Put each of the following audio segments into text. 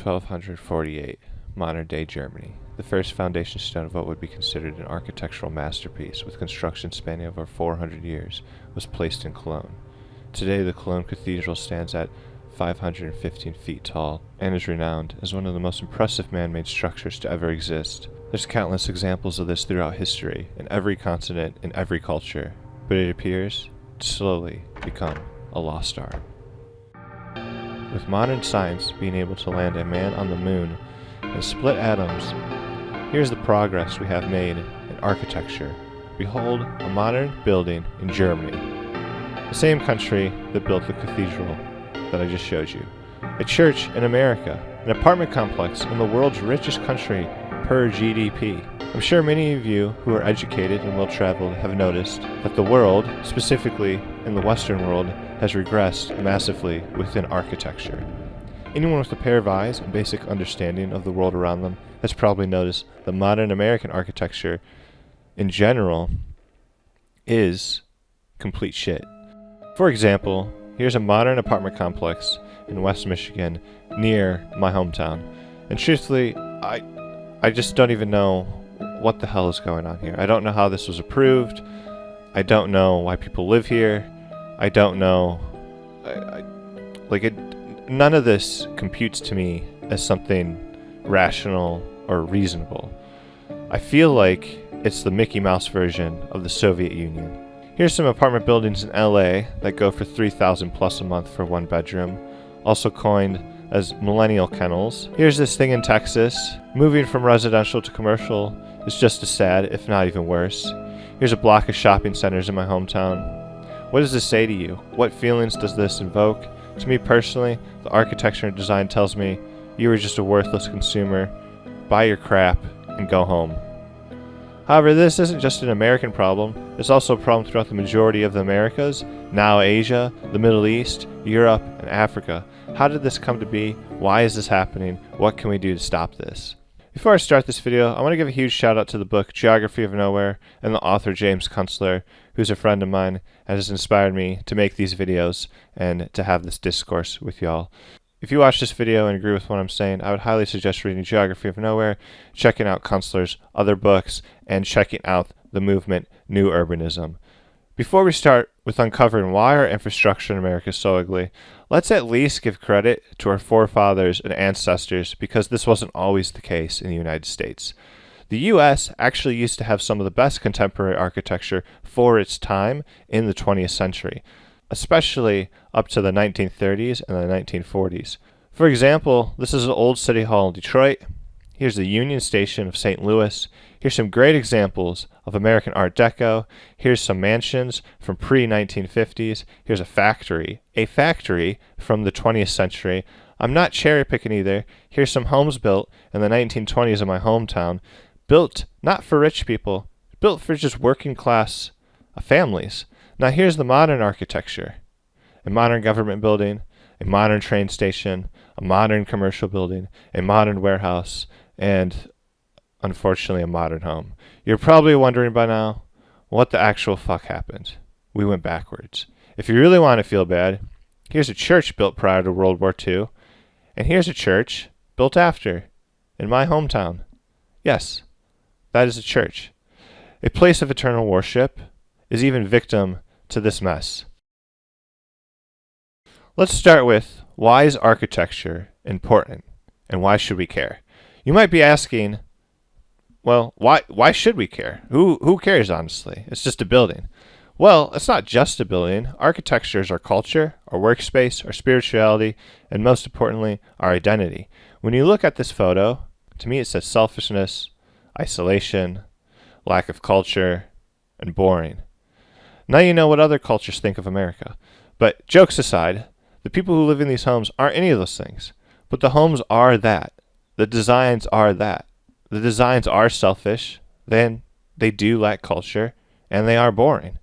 1248, modern-day Germany. The first foundation stone of what would be considered an architectural masterpiece, with construction spanning over 400 years, was placed in Cologne. Today, the Cologne Cathedral stands at 515 feet tall and is renowned as one of the most impressive man-made structures to ever exist. There's countless examples of this throughout history, in every continent, in every culture, but it appears to slowly become a lost art. With modern science being able to land a man on the moon and split atoms, here's the progress we have made in architecture. Behold a modern building in Germany, the same country that built the cathedral that I just showed you. A church in America, an apartment complex in the world's richest country per GDP. I'm sure many of you who are educated and well-traveled have noticed that the world, specifically in the Western world, has regressed massively within architecture. Anyone with a pair of eyes and basic understanding of the world around them has probably noticed that modern American architecture in general is complete shit. For example, here's a modern apartment complex in West Michigan near my hometown. And truthfully, I just don't even know what the hell is going on here. I don't know how this was approved. I don't know why people live here. I don't know. None of this computes to me as something rational or reasonable. I feel like it's the Mickey Mouse version of the Soviet Union. Here's some apartment buildings in LA that go for $3,000 plus a month for one bedroom, also coined as millennial kennels. Here's this thing in Texas. Moving from residential to commercial is just as sad, if not even worse. Here's a block of shopping centers in my hometown. What does this say to you? What feelings does this invoke? To me personally, the architecture and design tells me you are just a worthless consumer. Buy your crap and go home. However, this isn't just an American problem. It's also a problem throughout the majority of the Americas, now Asia, the Middle East, Europe, and Africa. How did this come to be? Why is this happening? What can we do to stop this? Before I start this video, I want to give a huge shout out to the book Geography of Nowhere and the author James Kunstler, who's a friend of mine and has inspired me to make these videos and to have this discourse with y'all. If you watch this video and agree with what I'm saying, I would highly suggest reading Geography of Nowhere, checking out Kunstler's other books, and checking out the movement New Urbanism. Before we start with uncovering why our infrastructure in America is so ugly, let's at least give credit to our forefathers and ancestors, because this wasn't always the case in the United States. The U.S. actually used to have some of the best contemporary architecture for its time in the 20th century, especially up to the 1930s and the 1940s. For example, this is the old City Hall in Detroit. Here's the Union Station of St. Louis. Here's some great examples of American Art Deco. Here's some mansions from pre-1950s. Here's a factory from the 20th century. I'm not cherry picking either. Here's some homes built in the 1920s in my hometown. Built not for rich people, built for just working class families. Now here's the modern architecture. A modern government building, a modern train station, a modern commercial building, a modern warehouse, and unfortunately a modern home. You're probably wondering by now, what the actual fuck happened? We went backwards. If you really want to feel bad, here's a church built prior to World War II, and here's a church built after, in my hometown. Yes, that is a church. A place of eternal worship is even victim to this mess. Let's start with, why is architecture important, and why should we care? You might be asking, well, why should we care? Who cares, honestly? It's just a building. Well, it's not just a building. Architecture is our culture, our workspace, our spirituality, and most importantly, our identity. When you look at this photo, to me it says selfishness, isolation, lack of culture, and boring. Now you know what other cultures think of America. But jokes aside, the people who live in these homes aren't any of those things. But the homes are that. The designs are that. The designs are selfish, then they do lack culture, and they are boring.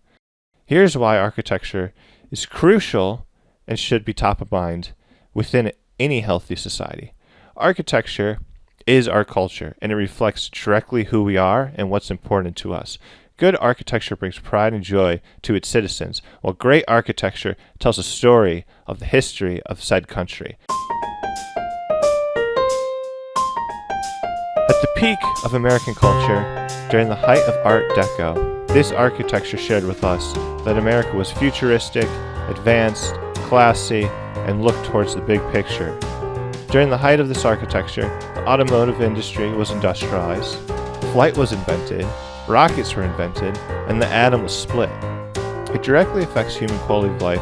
Here's why architecture is crucial and should be top of mind within any healthy society. Architecture is our culture, and it reflects directly who we are and what's important to us. Good architecture brings pride and joy to its citizens, while great architecture tells a story of the history of said country. peak of American culture, during the height of Art Deco, this architecture shared with us that America was futuristic, advanced, classy, and looked towards the big picture. During the height of this architecture, the automotive industry was industrialized, flight was invented, rockets were invented, and the atom was split. It directly affects human quality of life,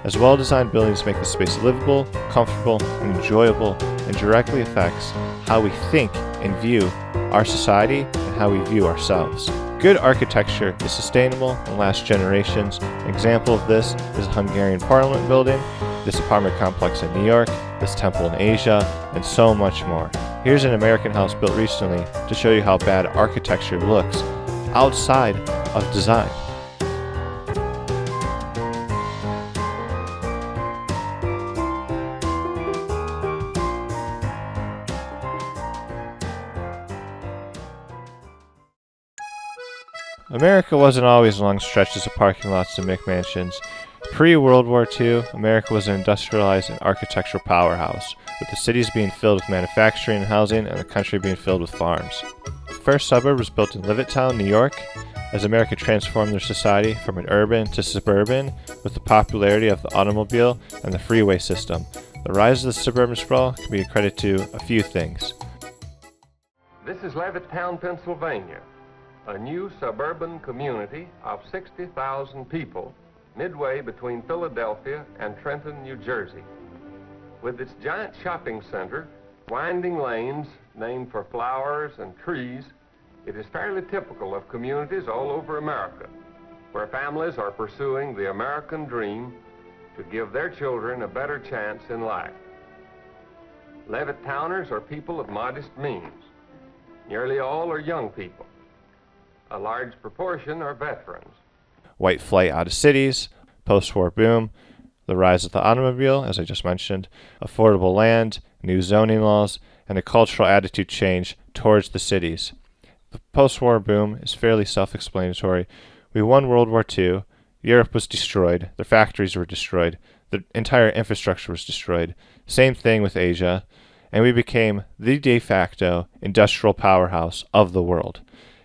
as well-designed buildings make the space livable, comfortable, and enjoyable, and directly affects how we think and view our society and how we view ourselves. Good architecture is sustainable and lasts generations. An example of this is the Hungarian Parliament building, this apartment complex in New York, this temple in Asia, and so much more. Here's an American house built recently to show you how bad architecture looks outside of design. America wasn't always long stretches of parking lots and McMansions. Pre-World War II, America was an industrialized and architectural powerhouse, with the cities being filled with manufacturing and housing and the country being filled with farms. The first suburb was built in Levittown, New York, as America transformed their society from an urban to suburban with the popularity of the automobile and the freeway system. The rise of the suburban sprawl can be accredited to a few things. This is Levittown, Pennsylvania, a new suburban community of 60,000 people midway between Philadelphia and Trenton, New Jersey. With its giant shopping center, winding lanes named for flowers and trees, it is fairly typical of communities all over America, where families are pursuing the American dream to give their children a better chance in life. Levittowners are people of modest means. Nearly all are young people. A large proportion are veterans. White flight out of cities, post-war boom, the rise of the automobile, as I just mentioned, affordable land, new zoning laws, and a cultural attitude change towards the cities. The post-war boom is fairly self-explanatory. We won World War II, Europe was destroyed, the factories were destroyed, the entire infrastructure was destroyed. Same thing with Asia, and we became the de facto industrial powerhouse of the world,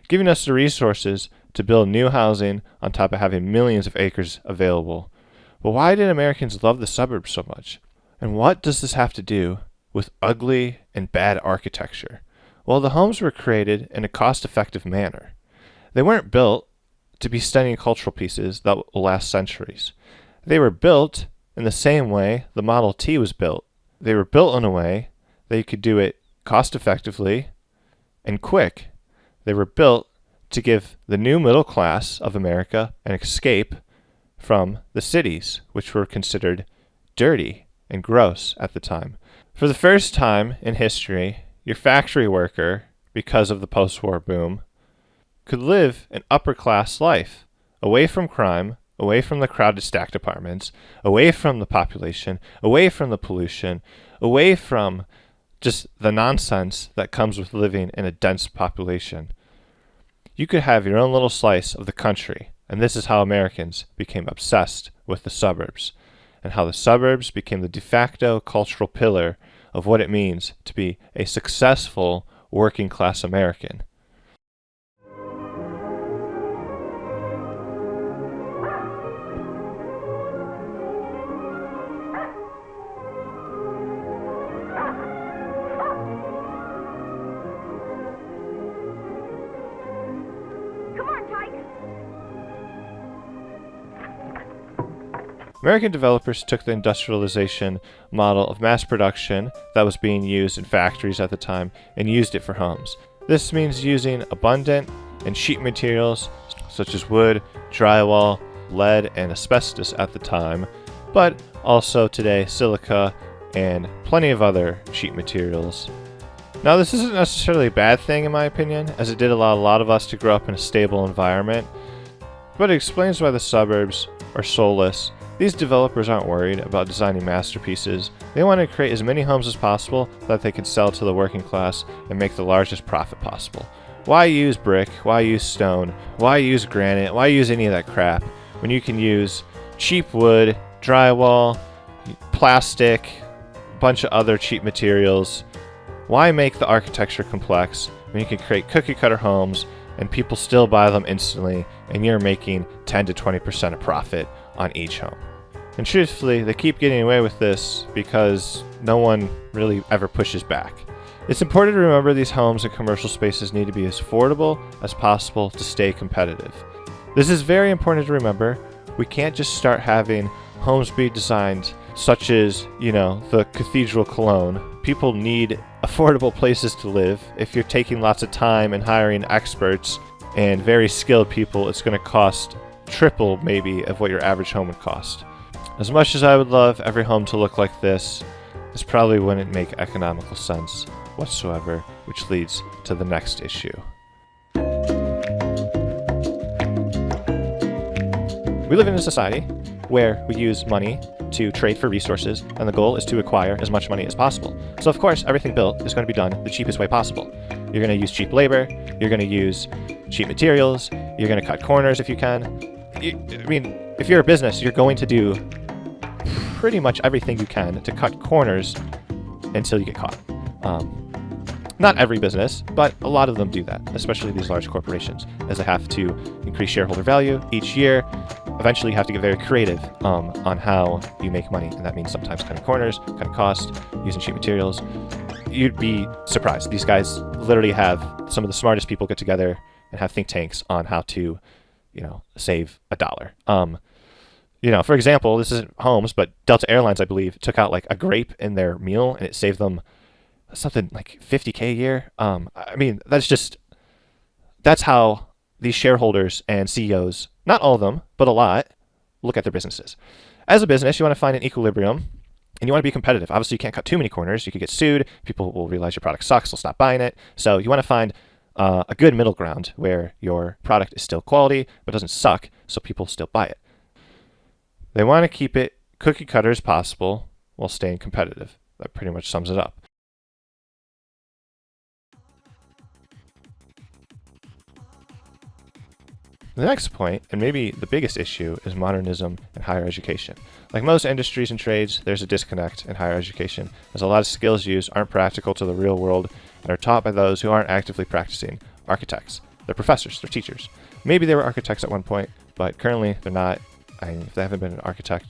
giving us the resources to build new housing on top of having millions of acres available. But why did Americans love the suburbs so much? And what does this have to do with ugly and bad architecture? Well, the homes were created in a cost-effective manner. They weren't built to be stunning cultural pieces that will last centuries. They were built in the same way the Model T was built. They were built in a way that you could do it cost-effectively and quick. They were built to give the new middle class of America an escape from the cities, which were considered dirty and gross at the time. For the first time in history, your factory worker, because of the post-war boom, could live an upper-class life, away from crime, away from the crowded stacked apartments, away from the population, away from the pollution, away from just the nonsense that comes with living in a dense population. You could have your own little slice of the country, and this is how Americans became obsessed with the suburbs, and how the suburbs became the de facto cultural pillar of what it means to be a successful working-class American. American developers took the industrialization model of mass production that was being used in factories at the time and used it for homes. This means using abundant and cheap materials such as wood, drywall, lead, and asbestos at the time, but also today silica and plenty of other cheap materials. Now, this isn't necessarily a bad thing in my opinion, as it did allow a lot of us to grow up in a stable environment, but it explains why the suburbs are soulless. These developers aren't worried about designing masterpieces. They want to create as many homes as possible that they can sell to the working class and make the largest profit possible. Why use brick? Why use stone? Why use granite? Why use any of that crap when you can use cheap wood, drywall, plastic, a bunch of other cheap materials? Why make the architecture complex when you can create cookie cutter homes and people still buy them instantly and you're making 10 to 20% of profit on each home. And truthfully, they keep getting away with this because no one really ever pushes back. It's important to remember these homes and commercial spaces need to be as affordable as possible to stay competitive. This is very important to remember. We can't just start having homes be designed such as, the Cathedral Cologne. People need affordable places to live. If you're taking lots of time and hiring experts and very skilled people, it's going to cost triple maybe of what your average home would cost. As much as I would love every home to look like this probably wouldn't make economical sense whatsoever, which leads to the next issue. We live in a society where we use money to trade for resources, and the goal is to acquire as much money as possible. So of course, everything built is going to be done the cheapest way possible. You're going to use cheap labor, you're going to use cheap materials, you're going to cut corners if you can. If you're a business, you're going to do pretty much everything you can to cut corners until you get caught. Not every business, but a lot of them do that, especially these large corporations, as they have to increase shareholder value each year. Eventually, you have to get very creative on how you make money, and that means sometimes cutting corners, cutting costs, using cheap materials. You'd be surprised. These guys literally have some of the smartest people get together and have think tanks on how to, save $1. For example, this isn't homes, but Delta Airlines, I believe, took out like a grape in their meal, and it saved them something like $50K a year. That's how these shareholders and CEOs, not all of them, but a lot, look at their businesses. As a business, you want to find an equilibrium and you want to be competitive. Obviously, you can't cut too many corners. You could get sued. People will realize your product sucks. They'll stop buying it. So you want to find a good middle ground where your product is still quality but doesn't suck, so people still buy it. They want to keep it cookie cutter as possible while staying competitive. That pretty much sums it up. The next point, and maybe the biggest issue, is modernism in higher education. Like most industries and trades, there's a disconnect in higher education, as a lot of skills used aren't practical to the real world and are taught by those who aren't actively practicing. Architects. They're professors. They're teachers. Maybe they were architects at one point, but currently they're not. If they haven't been an architect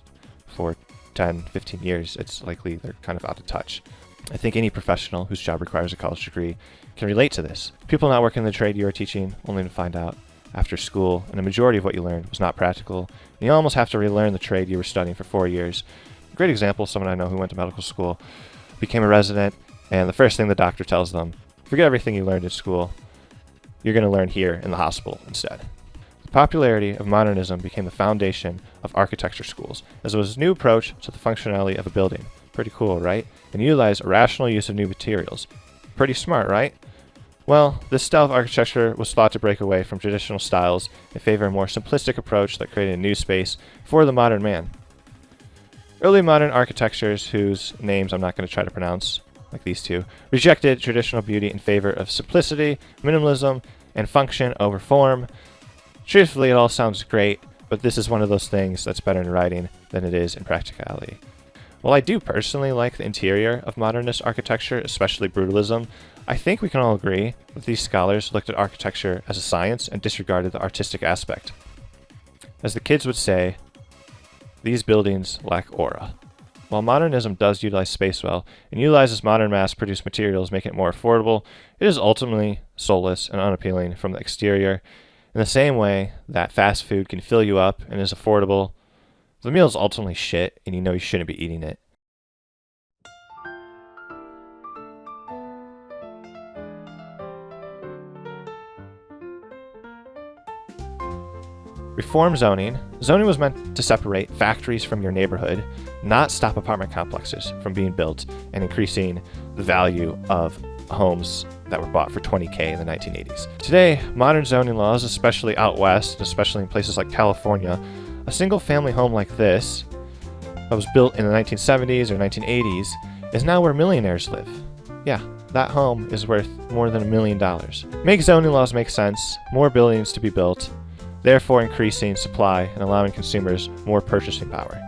for 10, 15 years, it's likely they're kind of out of touch. I think any professional whose job requires a college degree can relate to this. People not working in the trade you are teaching, only to find out after school, and a majority of what you learned was not practical, and you almost have to relearn the trade you were studying for 4 years. A great example, someone I know who went to medical school, became a resident, and the first thing the doctor tells them, forget everything you learned in school, you're going to learn here in the hospital instead. The popularity of modernism became the foundation of architecture schools, as it was a new approach to the functionality of a building. Pretty cool, right? And utilized a rational use of new materials. Pretty smart, right? Well, this style of architecture was thought to break away from traditional styles in favor of a more simplistic approach that created a new space for the modern man. Early modern architectures, whose names I'm not going to try to pronounce, like these two, rejected traditional beauty in favor of simplicity, minimalism, and function over form. Truthfully, it all sounds great, but this is one of those things that's better in writing than it is in practicality. While I do personally like the interior of modernist architecture, especially brutalism, I think we can all agree that these scholars looked at architecture as a science and disregarded the artistic aspect. As the kids would say, these buildings lack aura. While modernism does utilize space well and utilizes modern mass-produced materials, making it more affordable, it is ultimately soulless and unappealing from the exterior. In the same way that fast food can fill you up and is affordable, the meal is ultimately shit and you shouldn't be eating it. Reform zoning. Zoning was meant to separate factories from your neighborhood, not stop apartment complexes from being built and increasing the value of homes that were bought for $20K in the 1980s. Today, modern zoning laws, especially out west, especially in places like California, a single family home like this that was built in the 1970s or 1980s is now where millionaires live. Yeah, that home is worth more than $1 million. Make zoning laws make sense, more buildings to be built, therefore increasing supply and allowing consumers more purchasing power.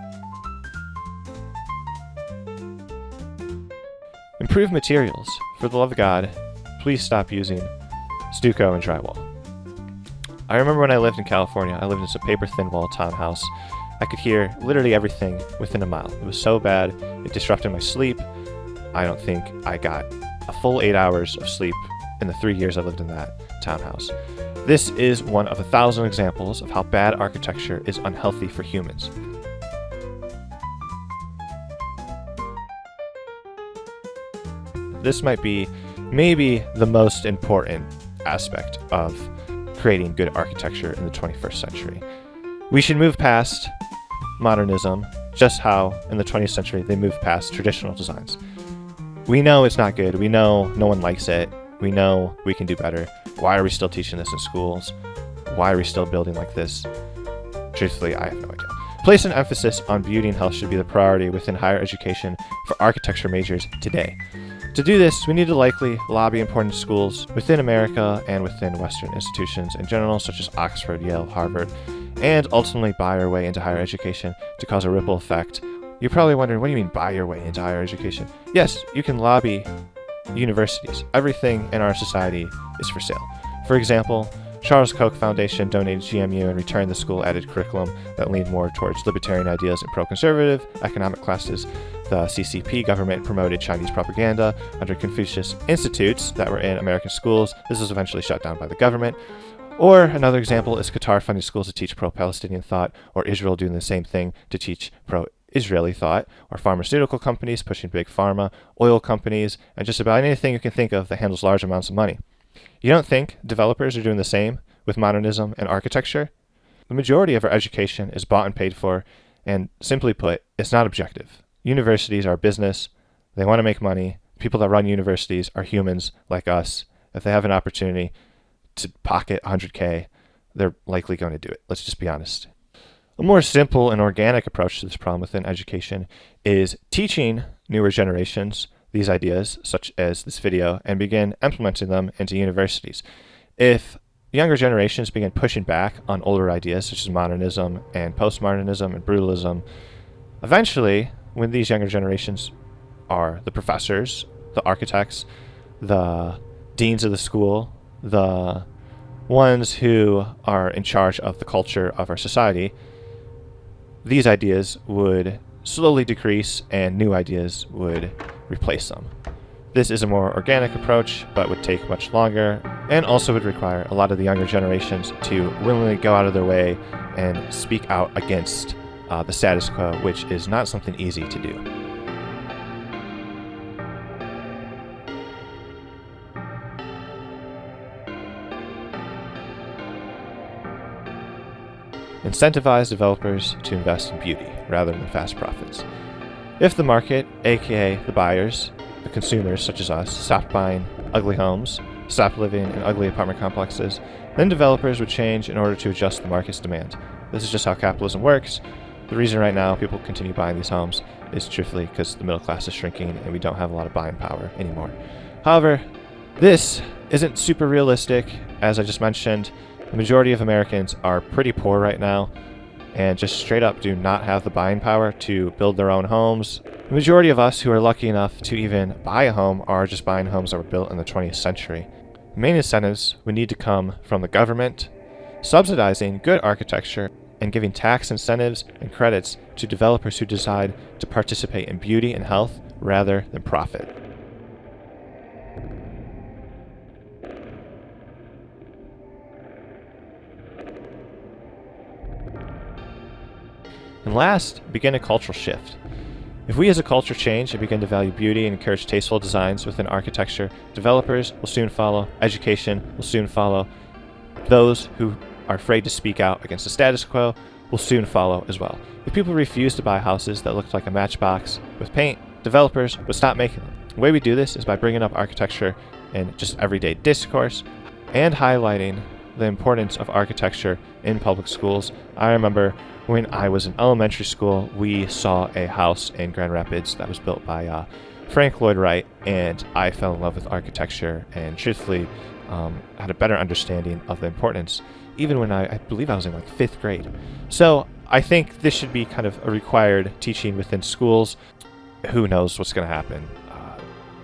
Improve materials. For the love of God, please stop using stucco, and drywall. I remember when I lived in California, I lived in a paper-thin wall townhouse. I could hear literally everything within a mile. It was so bad, it disrupted my sleep. I don't think I got a full 8 hours of sleep in the 3 years I lived in that townhouse. This is one of 1,000 examples of how bad architecture is unhealthy for humans. This might be maybe the most important aspect of creating good architecture in the 21st century. We should move past modernism, just how in the 20th century they moved past traditional designs. We know it's not good. We know no one likes it. We know we can do better. Why are we still teaching this in schools? Why are we still building like this? Truthfully, I have no idea. Place an emphasis on beauty and health should be the priority within higher education for architecture majors today. To do this, we need to likely lobby important schools within America and within Western institutions in general, such as Oxford, Yale, Harvard, and ultimately buy our way into higher education to cause a ripple effect. You're probably wondering, what do you mean buy your way into higher education? Yes, you can lobby universities. Everything in our society is for sale. For example, Charles Koch Foundation donated GMU and returned the school-added curriculum that leaned more towards libertarian ideas and pro-conservative economic classes. The CCP government promoted Chinese propaganda under Confucius institutes that were in American schools. This was eventually shut down by the government. Or another example is Qatar funding schools to teach pro-Palestinian thought, or Israel doing the same thing to teach pro-Israeli thought, or pharmaceutical companies pushing big pharma, oil companies, and just about anything you can think of that handles large amounts of money. You don't think developers are doing the same with modernism and architecture? The majority of our education is bought and paid for, and simply put, it's not objective. Universities are a business. They want to make money. People that run universities are humans like us. If they have an opportunity to pocket 100K, they're likely going to do it. Let's just be honest. A more simple and organic approach to this problem within education is teaching newer generations these ideas, such as this video, and begin implementing them into universities. If younger generations begin pushing back on older ideas, such as modernism and postmodernism and brutalism, eventually, when these younger generations are the professors, the architects, the deans of the school, the ones who are in charge of the culture of our society, these ideas would slowly decrease and new ideas would replace them. This is a more organic approach, but would take much longer and also would require a lot of the younger generations to willingly go out of their way and speak out against the status quo, which is not something easy to do. Incentivize developers to invest in beauty rather than fast profits. If the market, aka the buyers, the consumers such as us, stopped buying ugly homes, stopped living in ugly apartment complexes, then developers would change in order to adjust the market's demand. This is just how capitalism works. The reason right now people continue buying these homes is truthfully because the middle class is shrinking and we don't have a lot of buying power anymore. However, this isn't super realistic. As I just mentioned, the majority of Americans are pretty poor right now and just straight up do not have the buying power to build their own homes. The majority of us who are lucky enough to even buy a home are just buying homes that were built in the 20th century. The main incentives would need to come from the government, subsidizing good architecture and giving tax incentives and credits to developers who decide to participate in beauty and health rather than profit. And last, begin a cultural shift. If we as a culture change and begin to value beauty and encourage tasteful designs within architecture, developers will soon follow, education will soon follow, those who are afraid to speak out against the status quo will soon follow as well. If people refuse to buy houses that look like a matchbox with paint, developers would stop making them. The way we do this is by bringing up architecture in just everyday discourse and highlighting the importance of architecture in public schools. I remember when I was in elementary school, we saw a house in Grand Rapids that was built by Frank Lloyd Wright, and I fell in love with architecture and truthfully had a better understanding of the importance, even when I believe I was in like 5th grade. So I think this should be kind of a required teaching within schools. Who knows what's going to happen?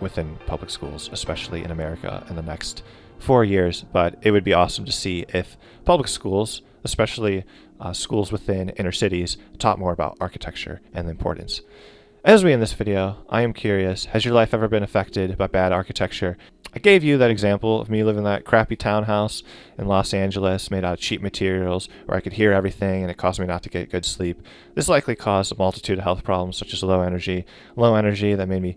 within public schools, especially in America in the next 4 years. But it would be awesome to see if public schools, especially schools within inner cities, taught more about architecture and the importance. As we end this video, I am curious, has your life ever been affected by bad architecture? I gave you that example of me living in that crappy townhouse in Los Angeles made out of cheap materials where I could hear everything and it caused me not to get good sleep. This likely caused a multitude of health problems such as low energy that made me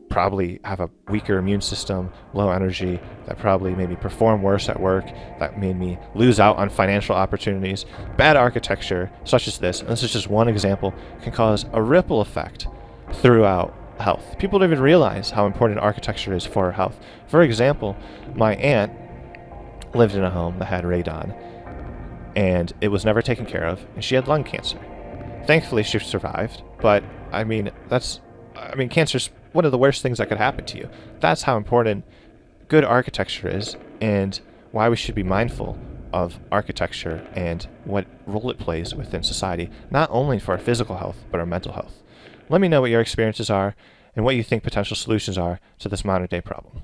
probably have a weaker immune system, low energy that probably made me perform worse at work, that made me lose out on financial opportunities. Bad architecture such as this, and this is just one example, can cause a ripple effect throughout health. People don't even realize how important architecture is for our health. For example, my aunt lived in a home that had radon, and it was never taken care of, and she had lung cancer. Thankfully, she survived, but cancer's one of the worst things that could happen to you. That's how important good architecture is, and why we should be mindful of architecture and what role it plays within society, not only for our physical health, but our mental health. Let me know what your experiences are and what you think potential solutions are to this modern day problem.